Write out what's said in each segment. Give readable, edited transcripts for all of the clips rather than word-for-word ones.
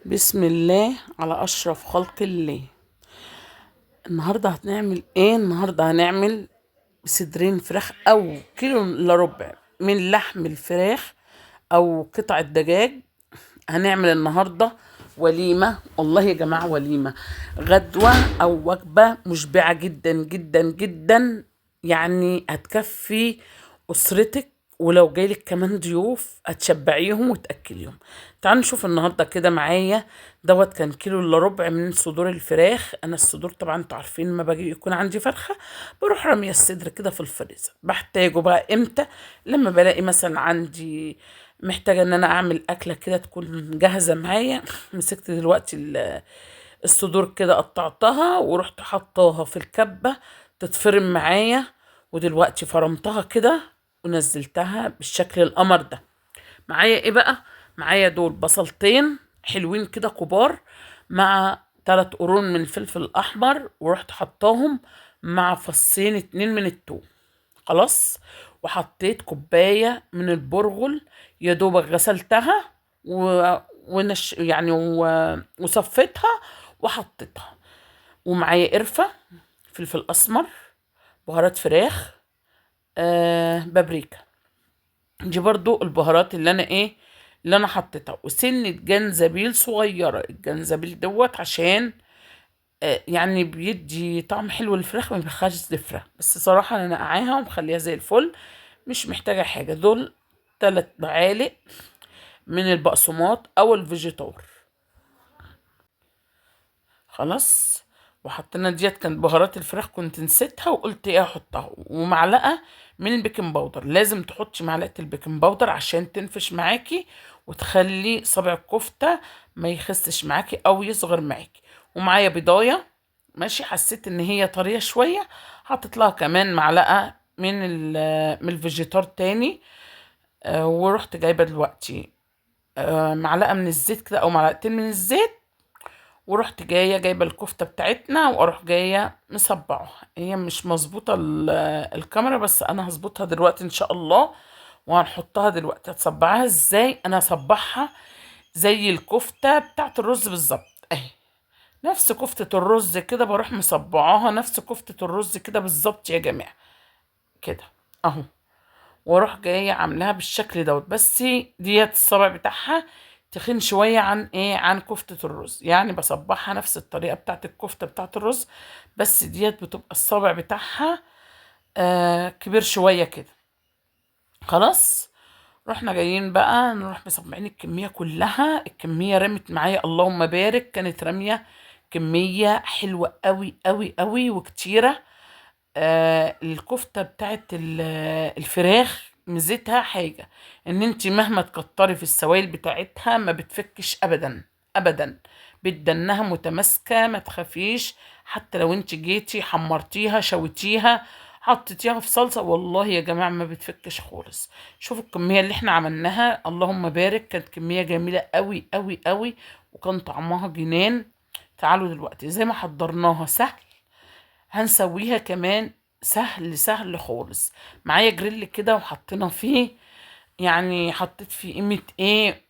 بسم الله على أشرف خلق الله. النهاردة هنعمل ايه؟ النهاردة هنعمل صدرين فراخ أو كيلو إلا ربع من لحم الفراخ أو قطع الدجاج. هنعمل النهاردة وليمة، والله يا جماعة وليمة، غدوة أو وجبة مشبعة جدا جدا جدا، يعني هتكفي أسرتك، ولو جايلك كمان ضيوف هتشبعيهم وتأكليهم. تعالوا نشوف النهاردة كده معايا. دوت كان كيلو إلا ربع من صدور الفراخ. أنا الصدور طبعا انتوا عارفين ما باجي يكون عندي فرخة بروح رامية الصدر كده في الفريزر. بحتاجه بقى امتى؟ لما بلاقي مثلا عندي محتاجة ان انا اعمل اكلة كده تكون جاهزة معايا. مسكت دلوقتي الصدور كده قطعتها ورحت حطاها في الكبة تتفرم معايا، ودلوقتي فرمتها كده ونزلتها بالشكل القمر ده. معايا ايه بقى؟ معايا دول بصلتين حلوين كده كبار، مع 3 قرون من الفلفل الاحمر، ورحت حطاهم مع فصين 2 من التوم. خلاص. وحطيت كوباية من البرغل، يا دوبك غسلتها وصفيتها وحطيتها. ومعايا قرفة، فلفل أسمر، بهارات فراخ، بابريكا. دي برضو البهارات اللي انا حطيتها، وسنة جنزبيل صغيرة. الجنزبيل دوت عشان يعني بيدي طعم حلو للفراخ، ما بيخرجش زفرة. بس صراحة انا نقعاها ومخليها زي الفل، مش محتاجة حاجة. دول 3 معالق من البقسماط او الفيجيتار. خلاص. وحطينا ديت كانت بهارات الفراخ، كنت نسيتها وقلت ايه احطها. ومعلقة من البيكنج باودر، لازم تحطي معلقة البيكنج باودر عشان تنفش معاكي وتخلي صابع الكفتة ما يخسش معاكي او يصغر معاكي. ومعايا بيضاية، ماشي، حسيت ان هي طرية شوية، حطيت لها كمان معلقة من الفيجيتار تاني. ورحت جايبة دلوقتي معلقة من الزيت كده او معلقتين من الزيت، ورحت جايبه الكفته بتاعتنا، واروح جايه مصبعها. هي مش مظبوطه الكاميرا، بس انا هظبطها دلوقتي ان شاء الله. وهنحطها دلوقتي. هتصبعها ازاي؟ انا هصبعها زي الكفته بتاعت الرز بالظبط اهي. نفس كفته الرز كده بروح مصبعاها، نفس كفته الرز كده بالظبط يا جماعه، كده اهو. واروح جايه عاملاها بالشكل دوت. بس ديت الصابع بتاعها تخين شويه عن كفته الرز، يعني بصبعها نفس الطريقه بتاعت الكفته بتاعت الرز، بس ديت بتبقى الصابع بتاعها كبير شويه كده. خلاص. رحنا جايين بقى نروح مصبعين الكميه كلها. الكميه رمت معايا اللهم بارك، كانت راميه كميه حلوه قوي قوي قوي وكتيره. الكفتة بتاعت الفراخ ميزتها حاجة، ان انت مهما تكتري في السوائل بتاعتها ما بتفكش ابدا ابدا، بدنها متماسكة، ما تخافيش. حتى لو انت جيتي حمرتيها شويتيها حطيتيها في صلصة، والله يا جماعة ما بتفكش خالص. شوفوا الكمية اللي احنا عملناها اللهم بارك، كانت كمية جميلة قوي قوي قوي، وكان طعمها جنان. تعالوا دلوقتي زي ما حضرناها سهل، هنسويها كمان سهل سهل خالص. معايا جريل كده وحطينا فيه، يعني حطيت فيه قيمة ايه،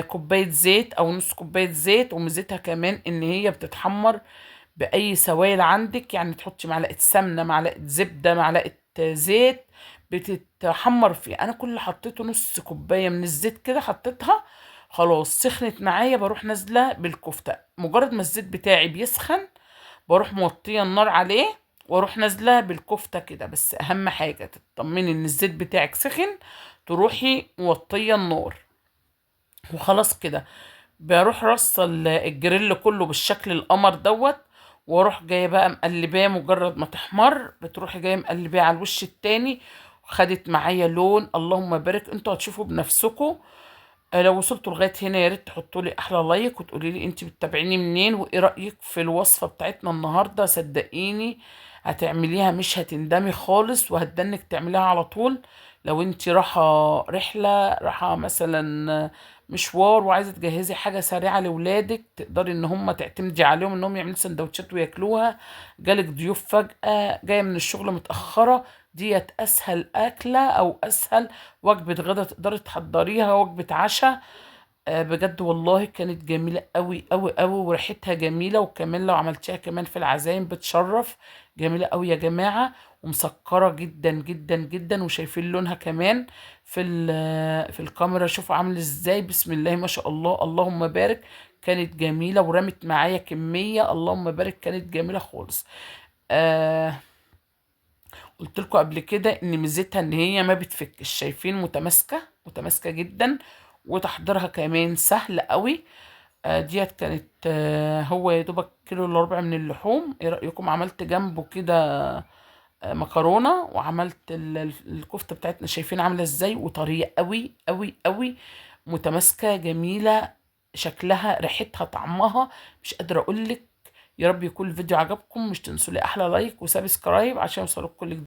كوباية زيت او نص كوباية زيت. وميزتها كمان ان هي بتتحمر بأي سوائل عندك، يعني تحطي معلقة سمنة، معلقة زبدة، معلقة زيت، بتتحمر فيه. انا كل اللي حطيته نص كوباية من الزيت كده حطيتها. خلاص سخنت معايا، بروح نازلة بالكفتة. مجرد ما الزيت بتاعي بيسخن بروح موطيه النار عليه، واروح نازله بالكفته كده. بس اهم حاجه تطمني ان الزيت بتاعك سخن، تروحي موطيه النار. وخلاص كده بروح رصه الجريل كله بالشكل القمر دوت. واروح جايه بقى مقلباه، مجرد ما تحمر بتروحي جايه مقلباه على الوش التاني. خدت معايا لون اللهم بارك، انتوا هتشوفوا بنفسكم. لو وصلتوا لغايه هنا يا ريت تحطوا لي احلى لايك، وتقولي لي انت بتتابعيني منين وايه رايك في الوصفه بتاعتنا النهارده. صدقيني هتعمليها مش هتندمي خالص، وهتدنك تعمليها على طول. لو انت رايحه رحله، رايحه مثلا مشوار، وعايزه تجهزي حاجه سريعه لاولادك، تقدري ان هم تعتمدي عليهم انهم يعملوا سندوتشات وياكلوها. جالك ضيوف فجاه، جايه من الشغل متاخره، ديت اسهل اكله او اسهل وجبه غدا تقدري تحضريها، وجبه عشاء. بجد والله كانت جميلة قوي قوي قوي، وريحتها جميلة، وكمان لو عملتيها كمان في العزايم بتشرف. جميلة قوي يا جماعة، ومسكرة جدا جدا جدا، وشايفين لونها كمان في الكاميرا. شوفوا عامل ازاي، بسم الله ما شاء الله، اللهم بارك. كانت جميلة ورمت معايا كمية، اللهم بارك، كانت جميلة خالص. آه قلت لكم قبل كده ان ميزتها ان هي ما بتفكش، شايفين، متماسكة متماسكة جدا، وتحضيرها كمان سهل قوي. ديت كانت هو يا دوبك كيلو الا ربع من اللحوم. ايه رأيكم؟ عملت جنبه كده مكرونة، وعملت الكفتة بتاعتنا، شايفين عاملة ازاي، وطرية قوي قوي قوي، متماسكة جميلة، شكلها ريحتها طعمها مش قادرة اقولك. يا رب يكون الفيديو عجبكم، مش تنسوا لي احلى لايك وسبسكرايب عشان يوصلك كل جديد.